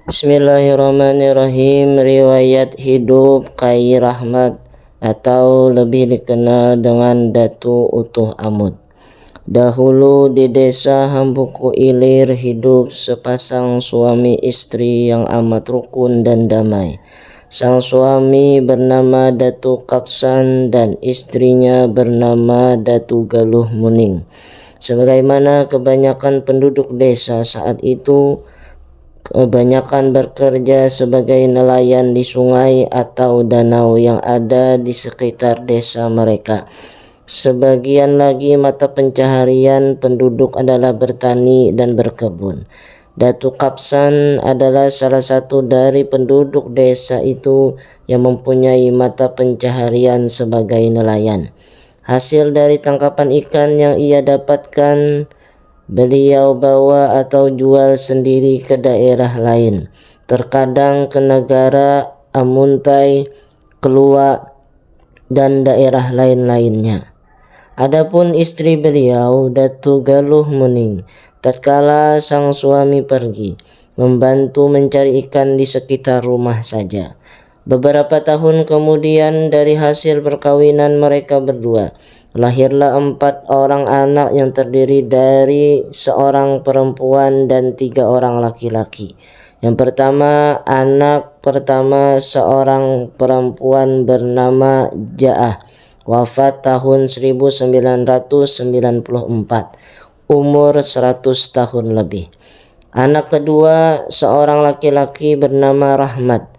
Bismillahirrahmanirrahim. Riwayat hidup Kai Rahmat atau lebih dikenal dengan Datu Utuh Amud. Dahulu di desa Hambuku Ilir hidup sepasang suami istri yang amat rukun dan damai. Sang suami bernama Datu Kapsan dan istrinya bernama Datu Galuh Muning. Sebagaimana kebanyakan penduduk desa saat itu, kebanyakan bekerja sebagai nelayan di sungai atau danau yang ada di sekitar desa mereka. Sebagian lagi mata pencaharian penduduk adalah bertani dan berkebun. Datu Kapsan adalah salah satu dari penduduk desa itu yang mempunyai mata pencaharian sebagai nelayan. Hasil dari tangkapan ikan yang ia dapatkan, beliau bawa atau jual sendiri ke daerah lain, terkadang ke negara Amuntai, Keluak, dan daerah lain-lainnya. Adapun istri beliau, Datu Galuh Muning, tatkala sang suami pergi, membantu mencari ikan di sekitar rumah saja. Beberapa tahun kemudian dari hasil perkawinan mereka berdua, lahirlah 4 orang anak yang terdiri dari seorang perempuan dan 3 orang laki-laki. Yang pertama, anak pertama seorang perempuan bernama Ja'ah, wafat tahun 1994, umur 100 tahun lebih. Anak kedua seorang laki-laki bernama Rahmat,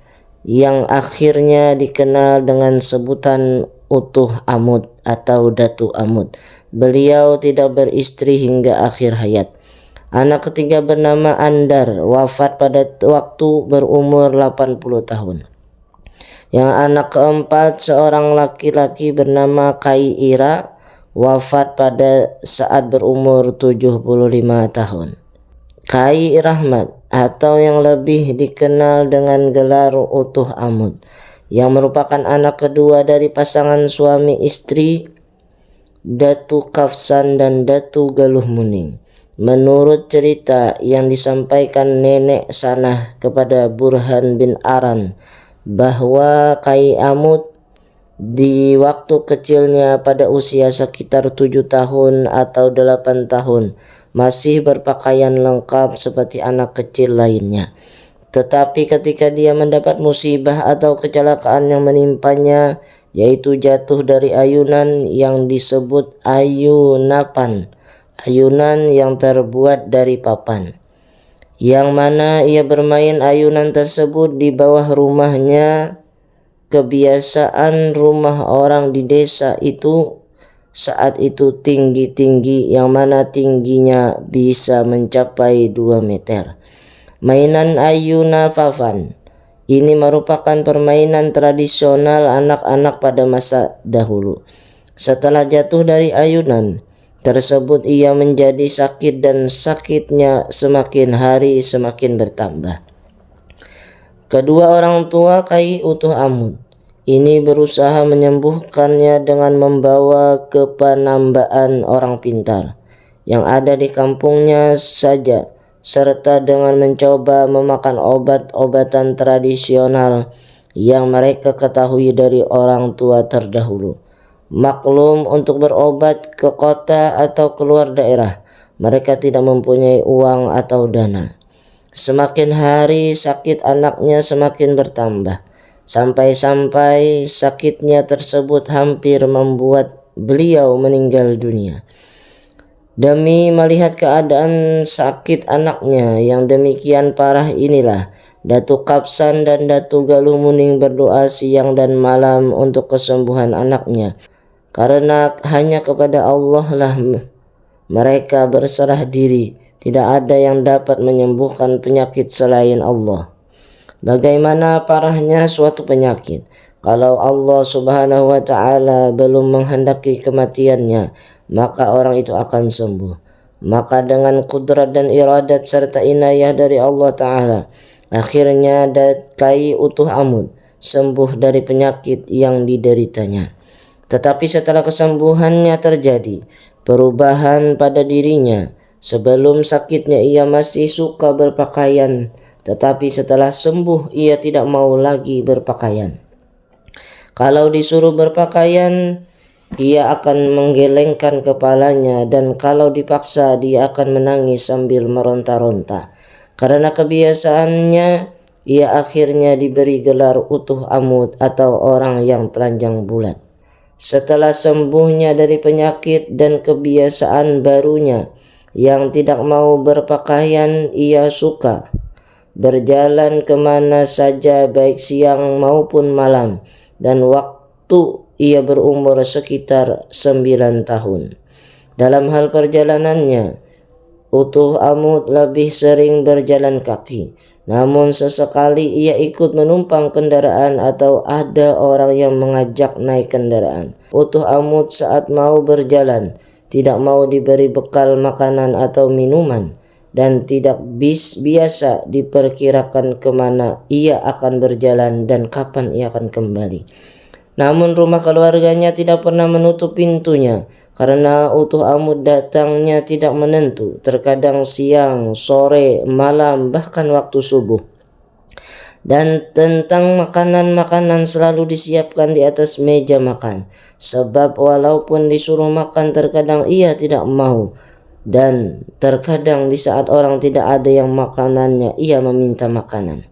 yang akhirnya dikenal dengan sebutan Utuh Amud atau Datu Amud. Beliau tidak beristri hingga akhir hayat. Anak ketiga bernama Andar, wafat pada waktu berumur 80 tahun. Yang anak keempat seorang laki-laki bernama Kai Ira, wafat pada saat berumur 75 tahun. Kai Rahmat atau yang lebih dikenal dengan gelar Utuh Amud, yang merupakan anak kedua dari pasangan suami istri Datu Kapsan dan Datu Galuh Muning. Menurut cerita yang disampaikan nenek Sanah kepada Burhan bin Aran, bahwa Kai Amud di waktu kecilnya pada usia sekitar 7 tahun atau 8 tahun masih berpakaian lengkap seperti anak kecil lainnya. Tetapi ketika dia mendapat musibah atau kecelakaan yang menimpanya, yaitu jatuh dari ayunan yang disebut ayunapan, ayunan yang terbuat dari papan, yang mana ia bermain ayunan tersebut di bawah rumahnya. Kebiasaan rumah orang di desa itu saat itu tinggi-tinggi, yang mana tingginya bisa mencapai 2 meter. Mainan ayuna papan ini merupakan permainan tradisional anak-anak pada masa dahulu. Setelah jatuh dari ayunan tersebut, ia menjadi sakit dan sakitnya semakin hari semakin bertambah. Kedua orang tua Kai Utuh Amud ini berusaha menyembuhkannya dengan membawa ke penambaan orang pintar yang ada di kampungnya saja, serta dengan mencoba memakan obat-obatan tradisional yang mereka ketahui dari orang tua terdahulu. Maklum, untuk berobat ke kota atau keluar daerah, mereka tidak mempunyai uang atau dana. Semakin hari sakit anaknya semakin bertambah, sampai-sampai sakitnya tersebut hampir membuat beliau meninggal dunia. Demi melihat keadaan sakit anaknya yang demikian parah inilah, Datu Kapsan dan Datu Galuh Muning berdoa siang dan malam untuk kesembuhan anaknya, karena hanya kepada Allah lah mereka berserah diri. Tidak ada yang dapat menyembuhkan penyakit selain Allah. Bagaimana parahnya suatu penyakit, kalau Allah Subhanahu wa ta'ala belum menghendaki kematiannya, maka orang itu akan sembuh. Maka dengan kudrat dan iradat serta inayah dari Allah ta'ala, akhirnya Kai Utuh Amud sembuh dari penyakit yang dideritanya. Tetapi setelah kesembuhannya terjadi perubahan pada dirinya. Sebelum sakitnya ia masih suka berpakaian, tetapi setelah sembuh ia tidak mau lagi berpakaian. Kalau disuruh berpakaian, ia akan menggelengkan kepalanya, dan kalau dipaksa dia akan menangis sambil meronta-ronta. Karena kebiasaannya, ia akhirnya diberi gelar utuh amut atau orang yang telanjang bulat. Setelah sembuhnya dari penyakit dan kebiasaan barunya yang tidak mau berpakaian, ia suka berjalan kemana saja baik siang maupun malam, dan waktu ia berumur sekitar 9 tahun. Dalam hal perjalanannya, utuh amut lebih sering berjalan kaki. Namun sesekali ia ikut menumpang kendaraan atau ada orang yang mengajak naik kendaraan. Utuh amut saat mau berjalan tidak mau diberi bekal makanan atau minuman, dan tidak biasa diperkirakan kemana ia akan berjalan dan kapan ia akan kembali. Namun rumah keluarganya tidak pernah menutup pintunya, karena utuh amut datangnya tidak menentu, terkadang siang, sore, malam, bahkan waktu subuh. Dan tentang makanan-makanan selalu disiapkan di atas meja makan, sebab walaupun disuruh makan terkadang ia tidak mau, dan terkadang di saat orang tidak ada yang makanannya ia meminta makanan.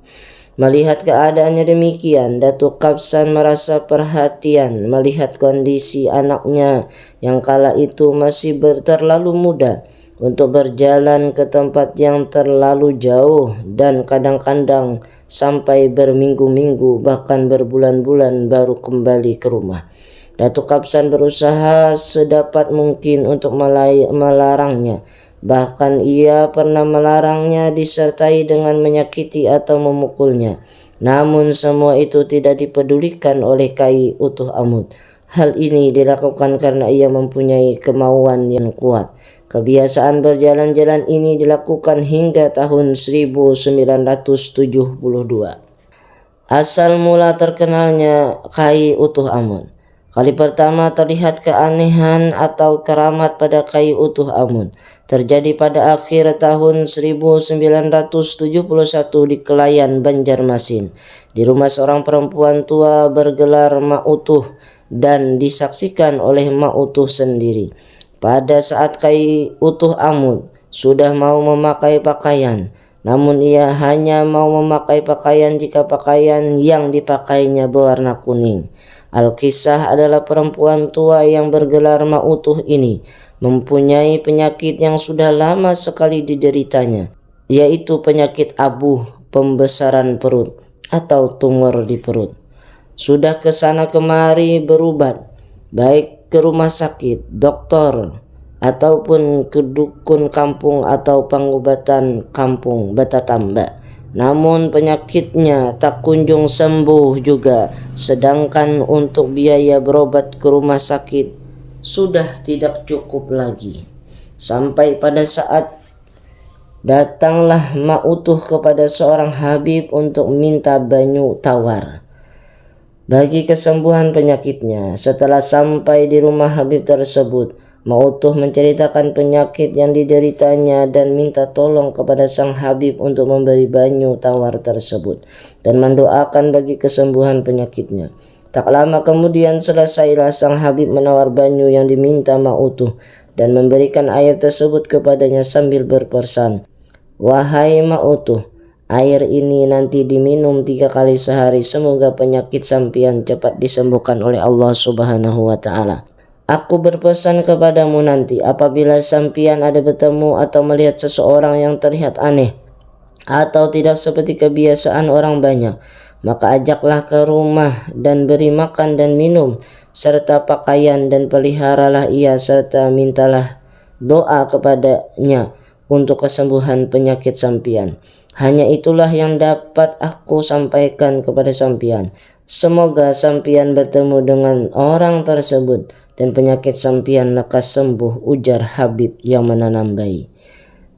Melihat keadaannya demikian, Datuk Kapsan merasa perhatian melihat kondisi anaknya yang kala itu masih terlalu muda untuk berjalan ke tempat yang terlalu jauh, dan kadang-kadang sampai berminggu-minggu bahkan berbulan-bulan baru kembali ke rumah. Datuk Kapsan berusaha sedapat mungkin untuk melarangnya. Bahkan ia pernah melarangnya disertai dengan menyakiti atau memukulnya. Namun semua itu tidak dipedulikan oleh Kyai Utuh Amut. Hal ini dilakukan karena ia mempunyai kemauan yang kuat. Kebiasaan berjalan-jalan ini dilakukan hingga tahun 1972. Asal mula terkenalnya Kyai Utuh Amut. Kali pertama terlihat keanehan atau keramat pada Kyai Utuh Amut terjadi pada akhir tahun 1971 di Kelayan, Banjarmasin, di rumah seorang perempuan tua bergelar Mak Utuh, dan disaksikan oleh Mak Utuh sendiri. Pada saat Kyai Utuh Amut sudah mau memakai pakaian, namun ia hanya mau memakai pakaian jika pakaian yang dipakainya berwarna kuning. Al-Kisah adalah perempuan tua yang bergelar Mak Utuh ini mempunyai penyakit yang sudah lama sekali dideritanya, yaitu penyakit abuh pembesaran perut atau tumor di perut. Sudah kesana kemari berubat, baik ke rumah sakit, dokter, ataupun ke dukun kampung atau pengobatan kampung Batatamba. Namun penyakitnya tak kunjung sembuh juga, sedangkan untuk biaya berobat ke rumah sakit sudah tidak cukup lagi. Sampai pada saat datanglah Mak Utuh kepada seorang habib untuk minta banyu tawar bagi kesembuhan penyakitnya. Setelah sampai di rumah habib tersebut, Mak Utuh menceritakan penyakit yang dideritanya dan minta tolong kepada sang habib untuk memberi banyu tawar tersebut dan mendoakan bagi kesembuhan penyakitnya. Tak lama kemudian selesailah sang habib menawar banyu yang diminta Mak Utuh dan memberikan air tersebut kepadanya sambil berpesan, "Wahai Mak Utuh, air ini nanti diminum 3 kali sehari, semoga penyakit sampian cepat disembuhkan oleh Allah Subhanahu wa Ta'ala. Aku berpesan kepadamu nanti apabila sampian ada bertemu atau melihat seseorang yang terlihat aneh atau tidak seperti kebiasaan orang banyak, maka ajaklah ke rumah dan beri makan dan minum serta pakaian, dan peliharalah ia serta mintalah doa kepadanya untuk kesembuhan penyakit sampian. Hanya itulah yang dapat aku sampaikan kepada sampian. Semoga sampian bertemu dengan orang tersebut dan penyakit sampian lekas sembuh," ujar Habib yang menanam bayi.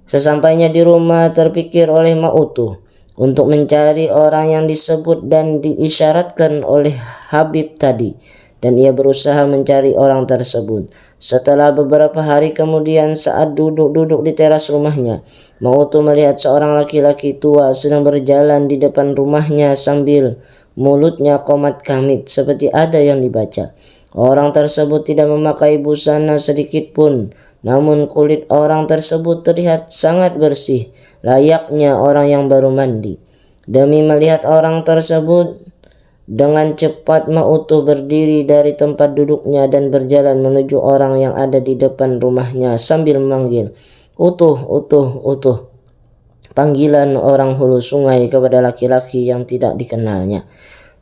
Sesampainya di rumah, terpikir oleh Mak Utuh untuk mencari orang yang disebut dan diisyaratkan oleh Habib tadi, dan ia berusaha mencari orang tersebut. Setelah beberapa hari kemudian, saat duduk-duduk di teras rumahnya, Mautu melihat seorang laki-laki tua sedang berjalan di depan rumahnya sambil mulutnya komat kamit seperti ada yang dibaca. Orang tersebut tidak memakai busana sedikit pun, namun kulit orang tersebut terlihat sangat bersih, layaknya orang yang baru mandi. Demi melihat orang tersebut, dengan cepat Mautu berdiri dari tempat duduknya dan berjalan menuju orang yang ada di depan rumahnya sambil memanggil, "Utuh, utuh, utuh." Panggilan orang hulu sungai kepada laki-laki yang tidak dikenalnya.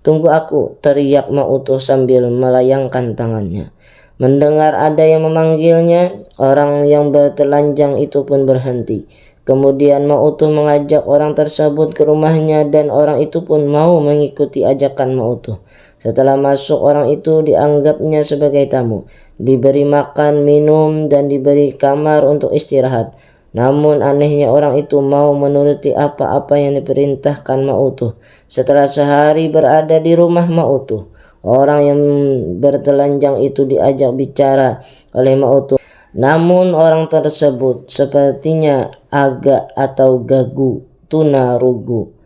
"Tunggu aku," teriak Mautu sambil melayangkan tangannya. Mendengar ada yang memanggilnya, orang yang bertelanjang itu pun berhenti. Kemudian Mautu mengajak orang tersebut ke rumahnya dan orang itu pun mau mengikuti ajakan Mautu. Setelah masuk, orang itu dianggapnya sebagai tamu, diberi makan, minum, dan diberi kamar untuk istirahat. Namun anehnya orang itu mau menuruti apa-apa yang diperintahkan Mautu. Setelah sehari berada di rumah Mautu, orang yang bertelanjang itu diajak bicara oleh Mautu. Namun orang tersebut sepertinya agak atau gagu, tunarungu,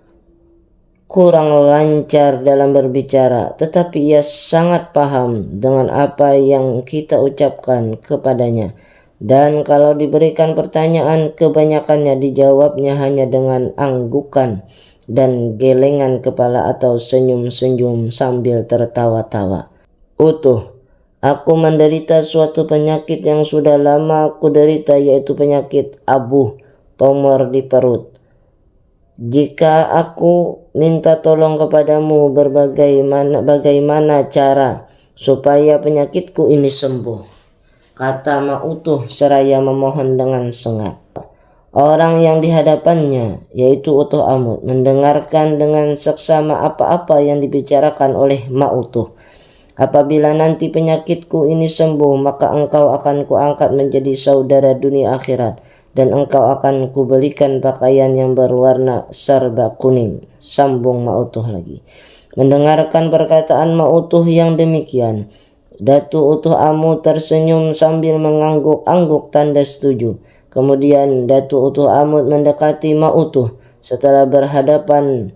kurang lancar dalam berbicara, tetapi ia sangat paham dengan apa yang kita ucapkan kepadanya. Dan kalau diberikan pertanyaan, kebanyakannya dijawabnya hanya dengan anggukan dan gelengan kepala atau senyum-senyum sambil tertawa-tawa. "Utuh, aku menderita suatu penyakit yang sudah lama aku derita, yaitu penyakit abuh tumor di perut. Jika aku minta tolong kepadamu bagaimana cara supaya penyakitku ini sembuh?" kata Mautu seraya memohon dengan sengat. Orang yang di hadapannya, yaitu Utuh Amut, mendengarkan dengan seksama apa-apa yang dibicarakan oleh Mautu. "Apabila nanti penyakitku ini sembuh, maka engkau akan kuangkat menjadi saudara dunia akhirat, dan engkau akan kubelikan pakaian yang berwarna serba kuning," sambung Mautuh lagi. Mendengarkan perkataan Mautuh yang demikian, Datu Utuh Amut tersenyum sambil mengangguk-angguk tanda setuju. Kemudian Datu Utuh Amut mendekati Mautuh. Setelah berhadapan,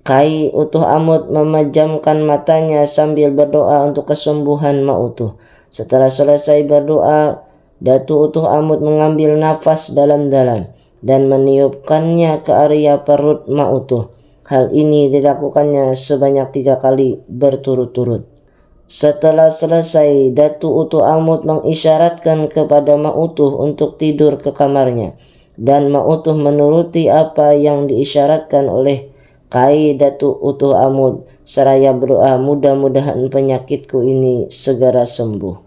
Kai Utuh Amut memejamkan matanya sambil berdoa untuk kesembuhan Mautuh. Setelah selesai berdoa, Datu Utuh Amut mengambil nafas dalam-dalam dan meniupkannya ke area perut Mautuh. Hal ini dilakukannya sebanyak 3 kali berturut-turut. Setelah selesai, Datu Utuh Amut mengisyaratkan kepada Mautuh untuk tidur ke kamarnya, dan Mautuh menuruti apa yang diisyaratkan oleh Kai Datu Utuh Amut seraya berdoa, "Mudah-mudahan penyakitku ini segera sembuh."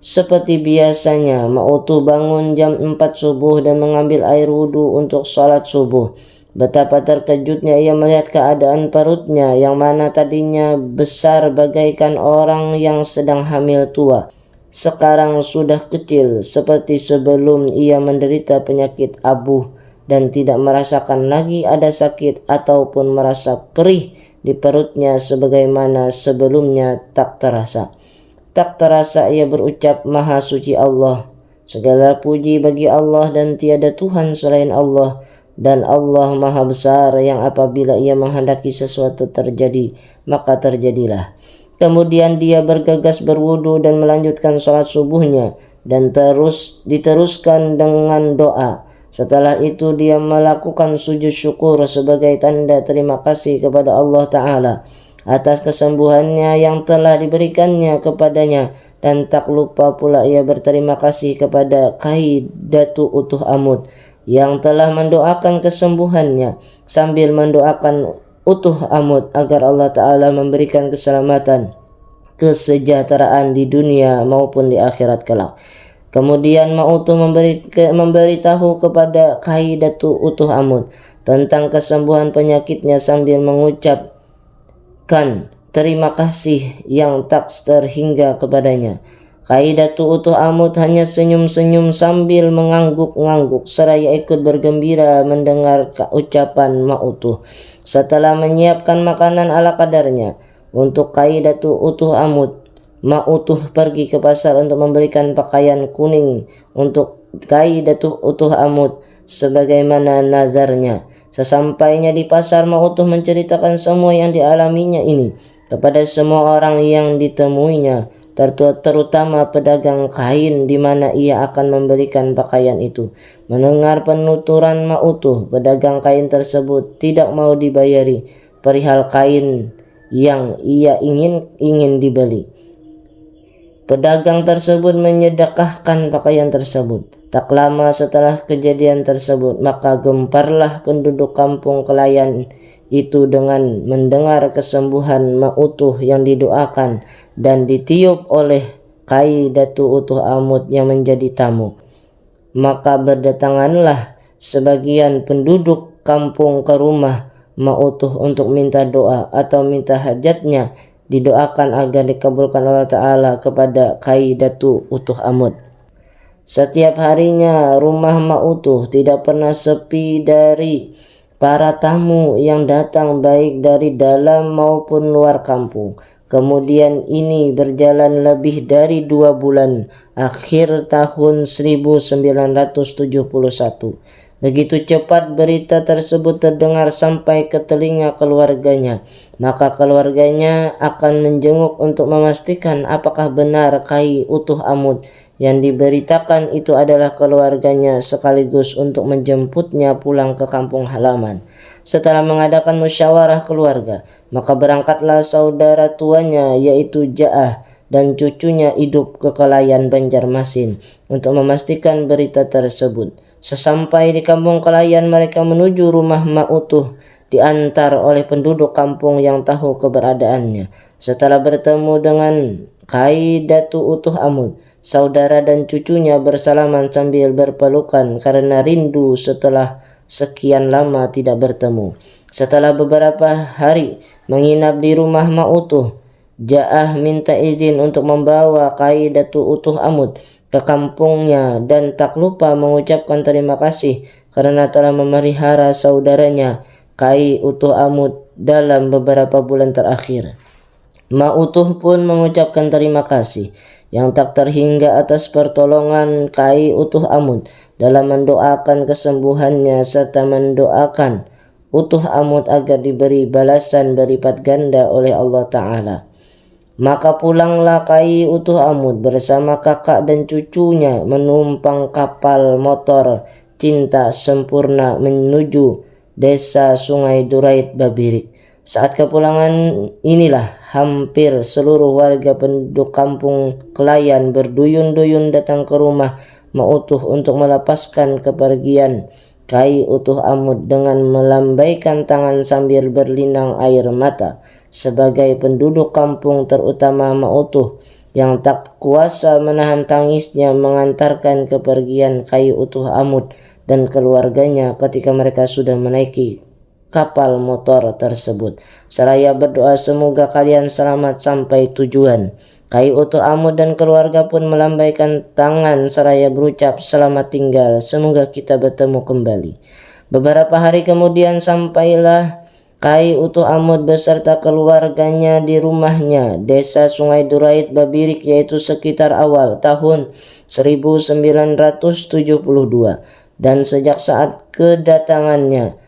Seperti biasanya, Mautuh bangun jam 4 subuh dan mengambil air wudhu untuk sholat subuh. Betapa terkejutnya ia melihat keadaan perutnya yang mana tadinya besar bagaikan orang yang sedang hamil tua, sekarang sudah kecil seperti sebelum ia menderita penyakit abuh dan tidak merasakan lagi ada sakit ataupun merasa perih di perutnya sebagaimana sebelumnya tak terasa. Tak terasa ia berucap, "Maha suci Allah, segala puji bagi Allah dan tiada Tuhan selain Allah. Dan Allah Maha Besar yang apabila ia menghendaki sesuatu terjadi, maka terjadilah." Kemudian dia bergegas berwudu dan melanjutkan sholat subuhnya dan diteruskan dengan doa. Setelah itu dia melakukan sujud syukur sebagai tanda terima kasih kepada Allah Ta'ala atas kesembuhannya yang telah diberikannya kepadanya, dan tak lupa pula ia berterima kasih kepada Kai Datu Utuh Amut yang telah mendoakan kesembuhannya sambil mendoakan Utuh Amut agar Allah Ta'ala memberikan keselamatan, kesejahteraan di dunia maupun di akhirat kelak. Kemudian Mautuh memberitahu kepada Kai Datu Utuh Amut tentang kesembuhan penyakitnya sambil mengucapkan terima kasih yang tak terhingga kepadanya. Kai Datu Utuh Amut hanya senyum-senyum sambil mengangguk-ngangguk seraya ikut bergembira mendengar ucapan Mautuh. Setelah menyiapkan makanan ala kadarnya untuk Kai Datu Utuh Amut, Ma'utuh pergi ke pasar untuk memberikan pakaian kuning untuk Kai Datuk Utuh Amud sebagaimana nazarnya. Sesampainya di pasar, Ma'utuh menceritakan semua yang dialaminya ini kepada semua orang yang ditemuinya, terutama pedagang kain di mana ia akan memberikan pakaian itu. Mendengar penuturan Ma'utuh, pedagang kain tersebut tidak mau dibayari perihal kain yang ia ingin dibeli. Pedagang tersebut menyedekahkan pakaian tersebut. Tak lama setelah kejadian tersebut, maka gemparlah penduduk kampung Kelayan itu dengan mendengar kesembuhan Ma'utuh yang didoakan dan ditiup oleh Kai Datuk Utuh Amud yang menjadi tamu. Maka berdatanganlah sebagian penduduk kampung ke rumah Ma'utuh untuk minta doa atau minta hajatnya didoakan agar dikabulkan Allah Ta'ala kepada Kai Datuk Utuh Amud. Setiap harinya rumah Ma'utuh tidak pernah sepi dari para tamu yang datang baik dari dalam maupun luar kampung. Kemudian ini berjalan lebih dari 2 bulan, akhir tahun 1971. Begitu cepat berita tersebut terdengar sampai ke telinga keluarganya, maka keluarganya akan menjenguk untuk memastikan apakah benar Kai Utuh Amud yang diberitakan itu adalah keluarganya, sekaligus untuk menjemputnya pulang ke kampung halaman. Setelah mengadakan musyawarah keluarga, maka berangkatlah saudara tuanya yaitu Ja'ah dan cucunya Idup ke Kelayan Banjarmasin untuk memastikan berita tersebut. Sesampai di kampung Kelayan, mereka menuju rumah Ma'utuh diantar oleh penduduk kampung yang tahu keberadaannya. Setelah bertemu dengan Kai Datuk Utuh Amud, saudara dan cucunya bersalaman sambil berpelukan karena rindu setelah sekian lama tidak bertemu. Setelah beberapa hari menginap di rumah Ma'utuh, Ja'ah minta izin untuk membawa Kai Datuk Utuh Amud ke kampungnya dan tak lupa mengucapkan terima kasih karena telah memelihara saudaranya Kai Utuh Amud dalam beberapa bulan terakhir. Ma'utuh pun mengucapkan terima kasih yang tak terhingga atas pertolongan Kai Utuh Amud dalam mendoakan kesembuhannya serta mendoakan Utuh Amud agar diberi balasan berlipat ganda oleh Allah Ta'ala. Maka pulanglah Kai Utuh Amud bersama kakak dan cucunya menumpang kapal motor Cinta Sempurna menuju desa Sungai Durait Babirik. Saat kepulangan inilah hampir seluruh warga penduduk kampung Kelayan berduyun-duyun datang ke rumah Ma'utuh untuk melepaskan kepergian Kai Utuh Amud dengan melambaikan tangan sambil berlinang air mata. Sebagai penduduk kampung, terutama Ma'utuh yang tak kuasa menahan tangisnya mengantarkan kepergian Kai Utuh Amud dan keluarganya ketika mereka sudah menaiki kapal motor tersebut. Seraya berdoa semoga kalian selamat sampai tujuan. Kai Utuh Amud dan keluarga pun melambaikan tangan seraya berucap selamat tinggal, semoga kita bertemu kembali. Beberapa hari kemudian sampailah Kai Utuh Amud beserta keluarganya di rumahnya desa Sungai Durait Babirik, yaitu sekitar awal tahun 1972. Dan sejak saat kedatangannya,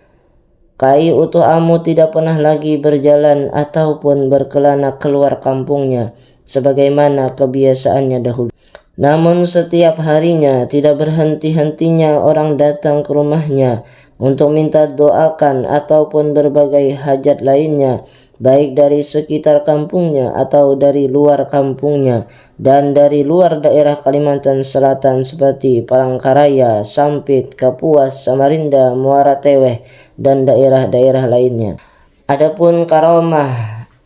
Kai Utuh Amud tidak pernah lagi berjalan ataupun berkelana keluar kampungnya sebagaimana kebiasaannya dahulu. Namun setiap harinya tidak berhenti-hentinya orang datang ke rumahnya untuk minta doakan ataupun berbagai hajat lainnya, baik dari sekitar kampungnya atau dari luar kampungnya dan dari luar daerah Kalimantan Selatan seperti Palangkaraya, Sampit, Kapuas, Samarinda, Muara Teweh, dan daerah-daerah lainnya. Adapun karamah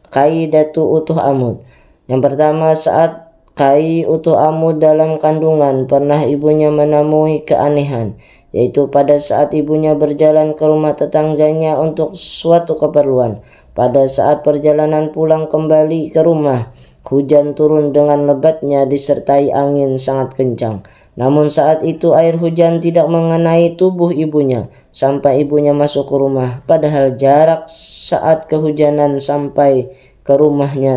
Kai Datuk Utuh Amud, yang pertama, saat Kai Utuh Amud dalam kandungan pernah ibunya menemui keanehan, yaitu pada saat ibunya berjalan ke rumah tetangganya untuk suatu keperluan. Pada saat perjalanan pulang kembali ke rumah, hujan turun dengan lebatnya disertai angin sangat kencang. Namun saat itu air hujan tidak mengenai tubuh ibunya sampai ibunya masuk ke rumah, padahal jarak saat kehujanan sampai ke rumahnya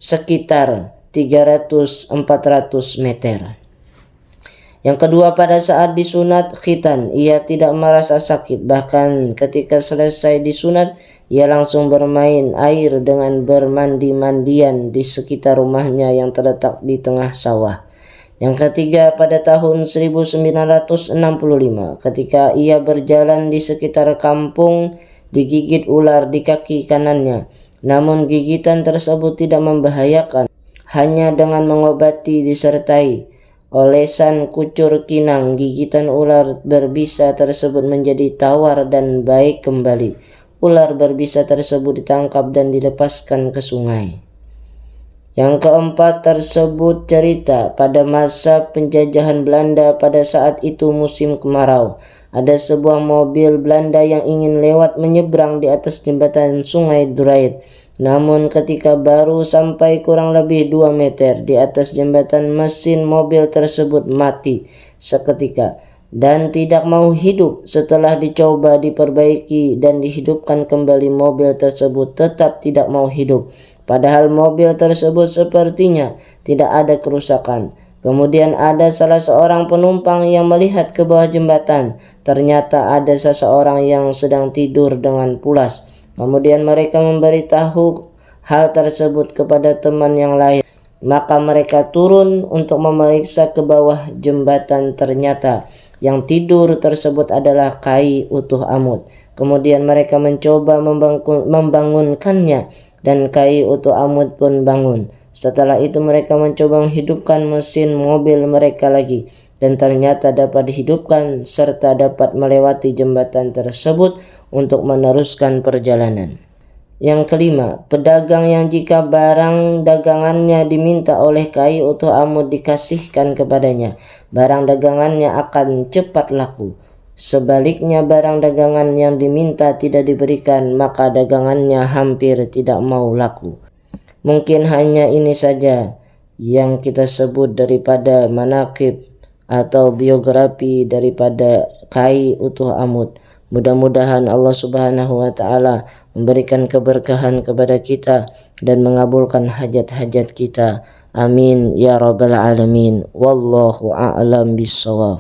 sekitar 300-400 meter. Yang kedua, pada saat disunat khitan, ia tidak merasa sakit. Bahkan ketika selesai disunat, ia langsung bermain air dengan bermandi-mandian di sekitar rumahnya yang terletak di tengah sawah. Yang ketiga, pada tahun 1965, ketika ia berjalan di sekitar kampung, digigit ular di kaki kanannya. Namun gigitan tersebut tidak membahayakan, hanya dengan mengobati disertai olesan kucur kinang, gigitan ular berbisa tersebut menjadi tawar dan baik kembali. Ular berbisa tersebut ditangkap dan dilepaskan ke sungai. Yang keempat, tersebut cerita pada masa penjajahan Belanda. Pada saat itu musim kemarau. Ada sebuah mobil Belanda yang ingin lewat menyeberang di atas jembatan sungai Durait. Namun ketika baru sampai kurang lebih 2 meter di atas jembatan, mesin mobil tersebut mati seketika dan tidak mau hidup. Setelah dicoba diperbaiki dan dihidupkan kembali, mobil tersebut tetap tidak mau hidup. Padahal mobil tersebut sepertinya tidak ada kerusakan. Kemudian ada salah seorang penumpang yang melihat ke bawah jembatan. Ternyata ada seseorang yang sedang tidur dengan pulas. Kemudian mereka memberitahu hal tersebut kepada teman yang lain. Maka mereka turun untuk memeriksa ke bawah jembatan. Ternyata yang tidur tersebut adalah Kai Utuh Amut. Kemudian mereka mencoba membangunkannya dan Kai Utuh Amut pun bangun. Setelah itu mereka mencoba menghidupkan mesin mobil mereka lagi, dan ternyata dapat dihidupkan serta dapat melewati jembatan tersebut untuk meneruskan perjalanan. Yang kelima, pedagang yang jika barang dagangannya diminta oleh Kai Utuh Amut dikasihkan kepadanya, barang dagangannya akan cepat laku. Sebaliknya, barang dagangan yang diminta tidak diberikan, maka dagangannya hampir tidak mau laku. Mungkin hanya ini saja yang kita sebut daripada manaqib atau biografi daripada Kai Utuh Amut. Mudah-mudahan Allah Subhanahu wa Ta'ala memberikan keberkahan kepada kita dan mengabulkan hajat-hajat kita. Amin ya rabbal alamin. Wallahu a'lam bissawab.